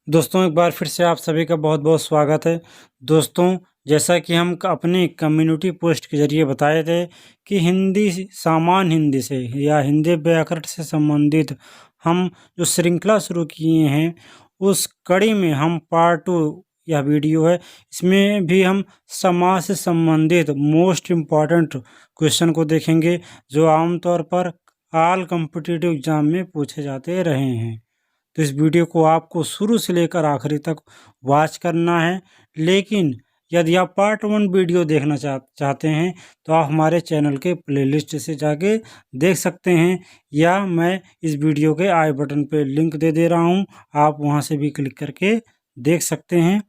दोस्तों एक बार फिर से आप सभी का बहुत बहुत स्वागत है। दोस्तों जैसा कि हम अपनी कम्युनिटी पोस्ट के ज़रिए बताए थे कि सामान्य हिंदी से या हिंदी व्याकरण से संबंधित हम जो श्रृंखला शुरू किए हैं उस कड़ी में हम पार्ट 2 यह वीडियो है। इसमें भी हम समाज से संबंधित मोस्ट इम्पॉर्टेंट क्वेश्चन को देखेंगे जो आमतौर पर ऑल कॉम्पिटिटिव एग्जाम में पूछे जाते रहे हैं। तो इस वीडियो को आपको शुरू से लेकर आखिरी तक वॉच करना है। लेकिन यदि आप पार्ट 1 वीडियो देखना चाहते हैं तो आप हमारे चैनल के प्लेलिस्ट से जाके देख सकते हैं, या मैं इस वीडियो के आई बटन पे लिंक दे रहा हूं, आप वहां से भी क्लिक करके देख सकते हैं।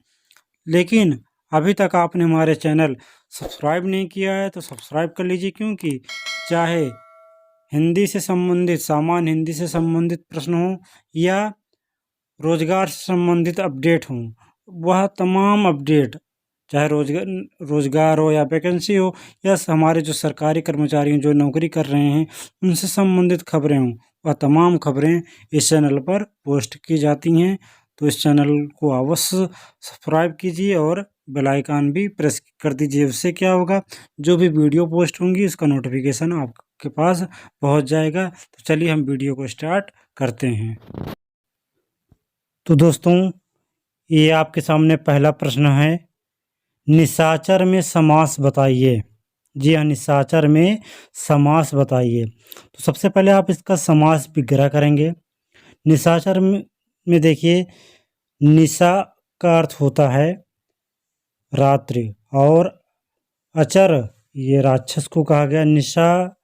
लेकिन अभी तक आपने हमारे चैनल सब्सक्राइब नहीं किया है तो सब्सक्राइब कर लीजिए, क्योंकि चाहे हिंदी से संबंधित सामान्य हिंदी से संबंधित प्रश्न हो या रोजगार से संबंधित अपडेट हों, वह तमाम अपडेट चाहे रोजगार हो या वैकेंसी हो या हमारे जो सरकारी कर्मचारी जो नौकरी कर रहे हैं उनसे संबंधित खबरें हों, वह तमाम खबरें इस चैनल पर पोस्ट की जाती हैं। तो इस चैनल को अवश्य सब्सक्राइब कीजिए और बेल आइकन भी प्रेस कर दीजिए। उससे क्या होगा, जो भी वीडियो पोस्ट होंगी उसका नोटिफिकेशन आपके पास पहुंच जाएगा। तो चलिए हम वीडियो को स्टार्ट करते हैं। तो दोस्तों ये आपके सामने पहला प्रश्न है, निशाचर में समास बताइए। जी हाँ, निशाचर में समास बताइए। तो सबसे पहले आप इसका समास विग्रह करेंगे। निशाचर में देखिए, निशा का अर्थ होता है रात्रि, और अचर ये राक्षस को कहा गया। निशा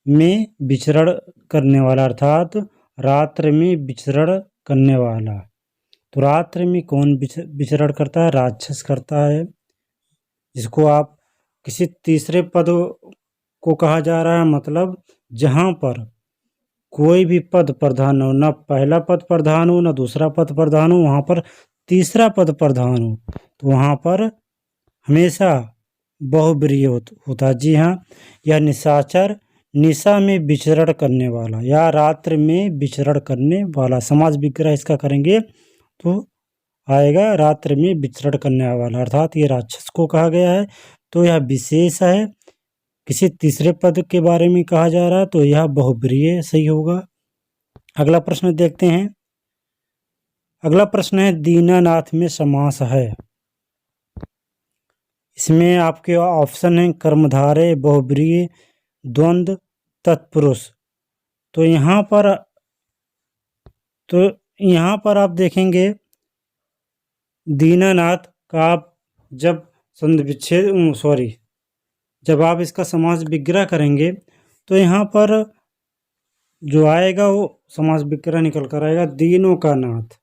में विचरण करने वाला, अर्थात रात्रि में विचरण करने वाला। तो रात्रि में कौन विचरण करता है? राक्षस करता है, जिसको आप किसी तीसरे पद को कहा जा रहा है। मतलब जहाँ पर कोई भी पद प्रधान हो, ना पहला पद प्रधान हो ना दूसरा पद प्रधान हो, वहाँ पर तीसरा पद प्रधान हो, तो वहाँ पर हमेशा बहुब्रीहि होता है। जी हाँ, यह निशाचर निशा में विचरण करने वाला या रात्रि में विचरण करने वाला। समाज विग्रह इसका करेंगे तो आएगा रात्रि में विचरण करने वाला, अर्थात ये राक्षस को कहा गया है। तो यह विशेष है, किसी तीसरे पद के बारे में कहा जा रहा है, तो यह बहुब्रीहि सही होगा। अगला प्रश्न देखते हैं। अगला प्रश्न है, दीनानाथ में समास है। इसमें आपके ऑप्शन है कर्मधारय, बहुब्रीहि, द्वंद्व, तत्पुरुष। तो यहाँ पर आप देखेंगे दीनानाथ का आप जब जब आप इसका समास विग्रह करेंगे तो यहाँ पर जो आएगा वो समास विग्रह निकल कर आएगा दीनों का नाथ।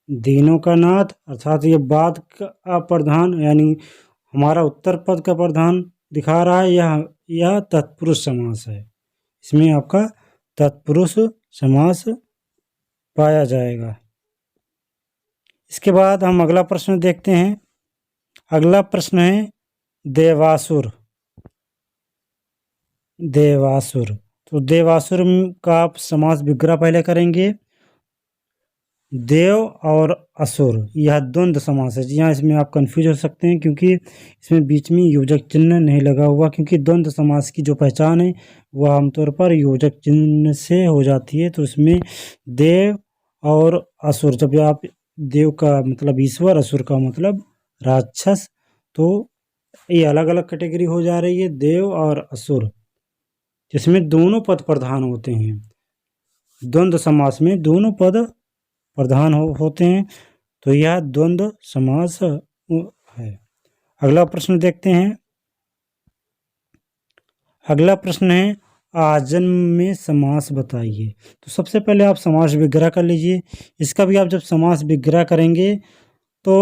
दीनों का नाथ अर्थात ये बाद का प्रधान, यानी हमारा उत्तर पद का प्रधान दिखा रहा है। यह तत्पुरुष समास है। इसमें आपका तत्पुरुष समास पाया जाएगा। इसके बाद हम अगला प्रश्न देखते हैं। अगला प्रश्न है देवासुर। देवासुर, तो देवासुर का आप समास विग्रह पहले करेंगे। देव और असुर यह द्वंद्व समास है। जी हाँ, इसमें आप कंफ्यूज हो सकते हैं क्योंकि इसमें बीच में योजक चिन्ह नहीं लगा हुआ, क्योंकि द्वंद्व समास की जो पहचान है वह आमतौर पर योजक चिन्ह से हो जाती है। तो इसमें देव और असुर, जब आप देव का मतलब ईश्वर, असुर का मतलब राक्षस, तो ये अलग अलग कैटेगरी हो जा रही है, देव और असुर, जिसमें दोनों पद प्रधान होते हैं। द्वंद्व समास में दोनों पद प्रधान होते हैं, तो यह द्वंद्व समास है। अगला प्रश्न देखते हैं। अगला प्रश्न है आजन्म में समास बताइए। तो सबसे पहले आप समास विग्रह कर लीजिए। इसका भी आप जब समास विग्रह करेंगे तो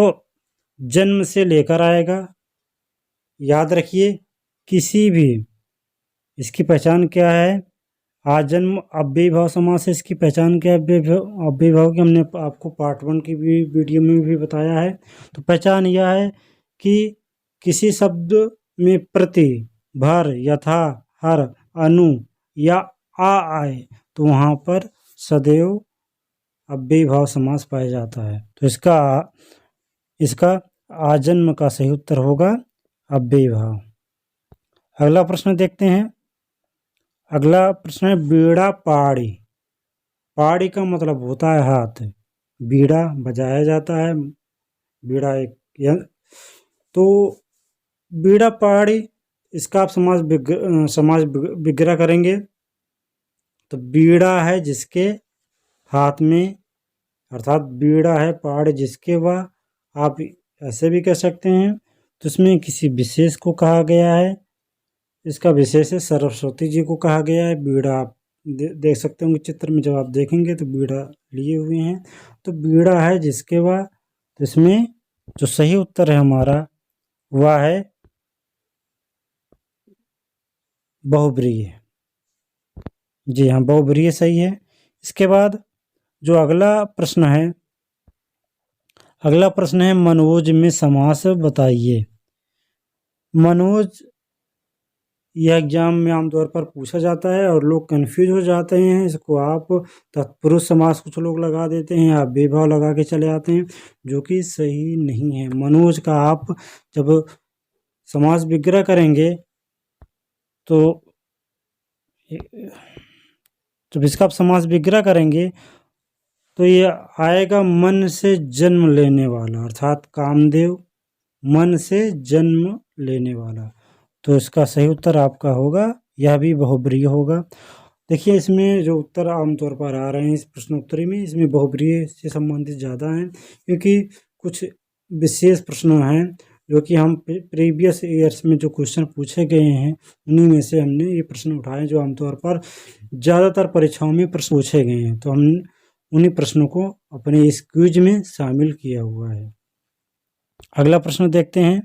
जन्म से लेकर आएगा। याद रखिए, किसी भी, इसकी पहचान क्या है? आजन्म अव्ययीभाव समास है। इसकी पहचान क्या है? अव्ययीभाव की हमने आपको पार्ट 1 की भी वीडियो में भी बताया है। तो पहचान यह है कि किसी शब्द में प्रति, भर, यथा, हर, अनु या आ आए तो वहाँ पर सदैव अव्ययी भाव समास पाया जाता है। तो इसका आजन्म का सही उत्तर होगा अव्ययी भाव। अगला प्रश्न देखते हैं। अगला प्रश्न है बीड़ा पाड़ी। पाड़ी का मतलब होता है हाथ। बीड़ा बजाया जाता है, बीड़ा एक यंत्र। तो बीड़ा पहाड़ी, इसका आप समाज विग्रह करेंगे तो बीड़ा है जिसके हाथ में, अर्थात बीड़ा है पहाड़ जिसके, वह आप ऐसे भी कह सकते हैं। तो इसमें किसी विशेष को कहा गया है, इसका विशेष है सरस्वती जी को कहा गया है। बीड़ा आप देख सकते होंगे चित्र में, जब आप देखेंगे तो बीड़ा लिए हुए हैं। तो बीड़ा है जिसके वह, तो इसमें जो सही उत्तर है हमारा वह है बहुब्रीहि। जी हाँ, बहुब्रीहि सही है। इसके बाद जो अगला प्रश्न है मनोज में समास बताइए। मनोज यह एग्जाम में आमतौर पर पूछा जाता है और लोग कंफ्यूज हो जाते हैं। इसको आप तत्पुरुष समास कुछ लोग लगा देते हैं, आप बेभाव लगा के चले आते हैं, जो कि सही नहीं है। मनोज का आप जब समास विग्रह करेंगे तो जब इसका आप समास विग्रह करेंगे तो ये आएगा मन से जन्म लेने वाला, अर्थात कामदेव मन से जन्म लेने वाला। तो इसका सही उत्तर आपका होगा, यह भी बहुब्रीहि होगा। देखिए इसमें जो उत्तर आमतौर पर आ रहे हैं इस प्रश्नोत्तरी में, इसमें बहुब्रीहि से संबंधित ज़्यादा हैं, क्योंकि कुछ विशेष प्रश्न हैं जो कि हम प्रीवियस ईयर्स में जो क्वेश्चन पूछे गए हैं उन्हीं में से हमने ये प्रश्न उठाए, जो आमतौर पर ज़्यादातर परीक्षाओं में प्रश्न पूछे गए हैं। तो हम उन्हीं प्रश्नों को अपने इस क्विज में शामिल किया हुआ है। अगला प्रश्न देखते हैं।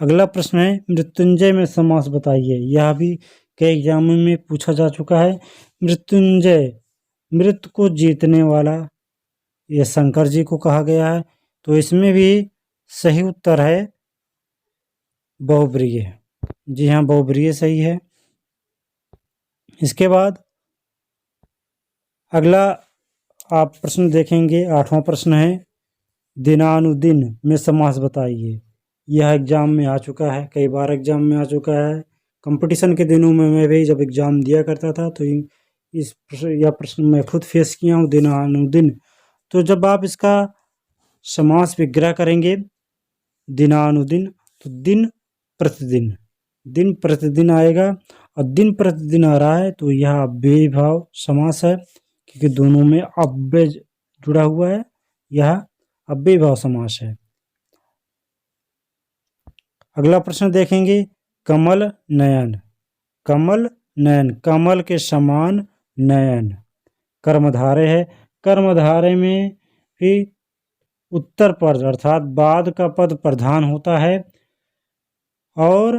अगला प्रश्न है मृत्युंजय में समास बताइए। यह भी कई एग्जामों में पूछा जा चुका है। मृत्युंजय, मृत्यु को जीतने वाला, यह शंकर जी को कहा गया है। तो इसमें भी सही उत्तर है बहुब्रीहि। जी हाँ, बहुब्रीहि सही है। इसके बाद अगला आप प्रश्न देखेंगे, 8वां प्रश्न है दिनानुदिन में समास बताइए। यह एग्जाम में आ चुका है, कई बार एग्जाम में आ चुका है। कंपटीशन के दिनों में मैं भी जब एग्जाम दिया करता था तो यह प्रश्न मैं खुद फेस किया हूँ, दिनानुदिन। तो जब आप इसका समास विग्रह करेंगे दिनानुदिन, तो दिन प्रतिदिन, दिन प्रतिदिन आएगा। और दिन प्रतिदिन आ रहा है तो यह अव्ययी भाव समास है, क्योंकि दोनों में अव्यय जुड़ा हुआ है, यह अव्ययी भाव समास है। अगला प्रश्न देखेंगे कमल नयन। कमल नयन, कमल के समान नयन कर्मधारय है। कर्मधारय में भी उत्तर पद अर्थात बाद का पद प्रधान होता है और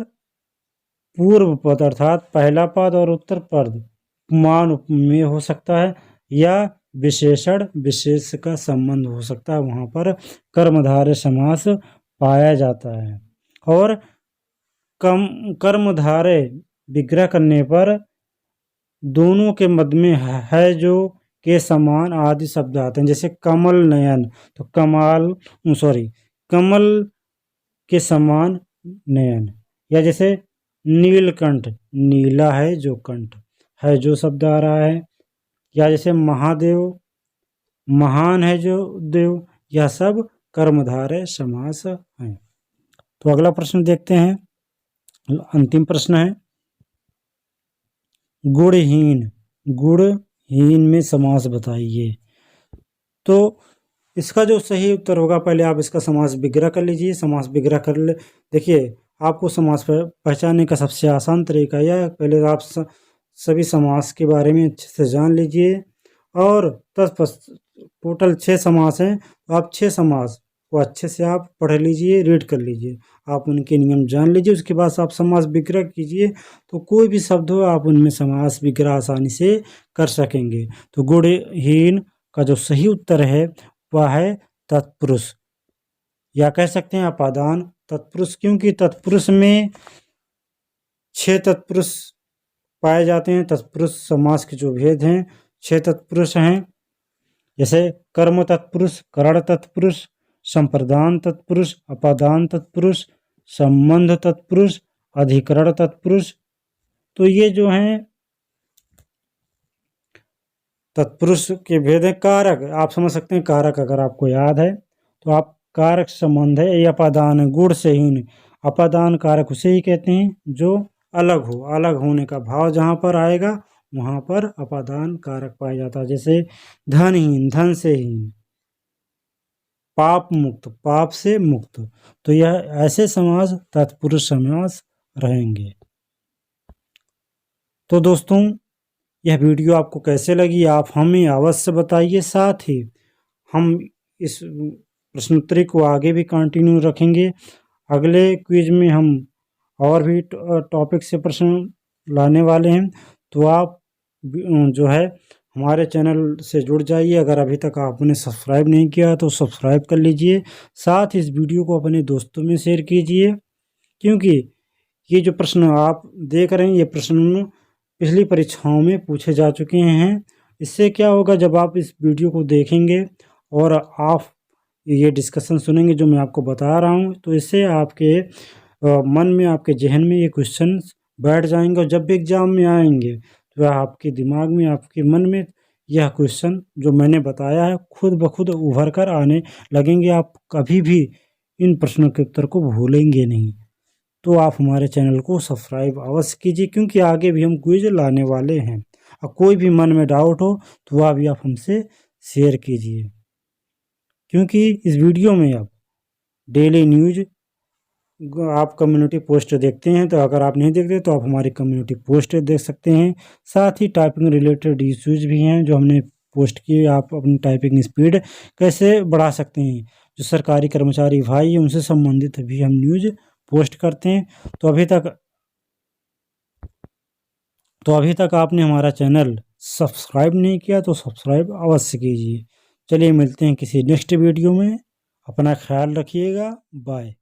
पूर्व पद अर्थात पहला पद और उत्तर पद उपमान उपमेय हो सकता है, या विशेषण विशेष का संबंध हो सकता है। वहाँ पर कर्मधारय समास पाया जाता है। और कर्मधारय विग्रह करने पर दोनों के मध्य में है जो के समान आदि शब्द आते हैं। जैसे कमल नयन, तो कमल के समान नयन। या जैसे नीलकंठ, नीला है जो कंठ है जो शब्द आ रहा है। या जैसे महादेव, महान है जो देव, यह सब कर्मधारय समास है। तो अगला प्रश्न देखते हैं, अंतिम प्रश्न है गुणहीन। गुणहीन में समास बताइए। तो इसका जो सही उत्तर होगा, पहले आप इसका समास विग्रह कर लीजिए। समास विग्रह कर ले, देखिए आपको समास पहचानने का सबसे आसान तरीका यह, पहले आप सभी समास के बारे में अच्छे से जान लीजिए। और टोटल 6 समास हैं, तो आप 6 समास को अच्छे से आप पढ़ लीजिए, रीड कर लीजिए, आप उनके नियम जान लीजिए। उसके बाद आप समास विग्रह कीजिए, तो कोई भी शब्द हो आप उनमें समास विग्रह आसानी से कर सकेंगे। तो गुणहीन का जो सही उत्तर है वह है तत्पुरुष, या कह सकते हैं अपादान तत्पुरुष, क्योंकि तत्पुरुष में 6 तत्पुरुष पाए जाते हैं। तत्पुरुष समास के जो भेद हैं 6 तत्पुरुष हैं। जैसे कर्म तत्पुरुष, करण तत्पुरुष, संप्रदान तत्पुरुष, अपादान तत्पुरुष, संबंध तत्पुरुष, अधिकरण तत्पुरुष। तो ये जो हैं तत्पुरुष के भेद हैं। कारक आप समझ सकते हैं, कारक अगर आपको याद है तो आप कारक संबंध है, ये अपादान है, गुण से ही अपादान कारक उसे ही कहते हैं जो अलग हो, अलग होने का भाव जहाँ पर आएगा वहाँ पर अपादान कारक पाया जाता है। जैसे धनहीन, धन से हीन, पाप मुक्त, पाप से मुक्त। तो यह ऐसे समास तत्पुरुष समास रहेंगे। तो दोस्तों यह वीडियो आपको कैसे लगी आप हमें अवश्य बताइए। साथ ही हम इस प्रश्नोत्तरी को आगे भी कंटिन्यू रखेंगे। अगले क्विज में हम और भी टॉपिक से प्रश्न लाने वाले हैं। तो आप जो है हमारे चैनल से जुड़ जाइए। अगर अभी तक आपने सब्सक्राइब नहीं किया तो सब्सक्राइब कर लीजिए। साथ ही इस वीडियो को अपने दोस्तों में शेयर कीजिए, क्योंकि ये जो प्रश्न आप देख रहे हैं ये प्रश्न पिछली परीक्षाओं में पूछे जा चुके हैं। इससे क्या होगा, जब आप इस वीडियो को देखेंगे और आप ये डिस्कशन सुनेंगे जो मैं आपको बता रहा हूँ, तो इससे आपके मन में, आपके जहन में ये क्वेश्चन बैठ जाएंगे और जब भी एग्ज़ाम में आएंगे तो आपके दिमाग में, आपके मन में यह क्वेश्चन जो मैंने बताया है खुद ब खुद उभर कर आने लगेंगे। आप कभी भी इन प्रश्नों के उत्तर को भूलेंगे नहीं। तो आप हमारे चैनल को सब्सक्राइब अवश्य कीजिए, क्योंकि आगे भी हम क्विज लाने वाले हैं। और कोई भी मन में डाउट हो तो वह भी आप हमसे शेयर कीजिए, क्योंकि इस वीडियो में आप डेली न्यूज आप कम्युनिटी पोस्ट देखते हैं। तो अगर आप नहीं देखते तो आप हमारी कम्युनिटी पोस्ट देख सकते हैं। साथ ही टाइपिंग रिलेटेड इश्यूज भी हैं जो हमने पोस्ट किए। आप अपनी टाइपिंग स्पीड कैसे बढ़ा सकते हैं, जो सरकारी कर्मचारी भाई हैं उनसे संबंधित भी हम न्यूज पोस्ट करते हैं। तो अभी तक आपने हमारा चैनल सब्सक्राइब नहीं किया तो सब्सक्राइब अवश्य कीजिए। चलिए मिलते हैं किसी नेक्स्ट वीडियो में। अपना ख्याल रखिएगा। बाय।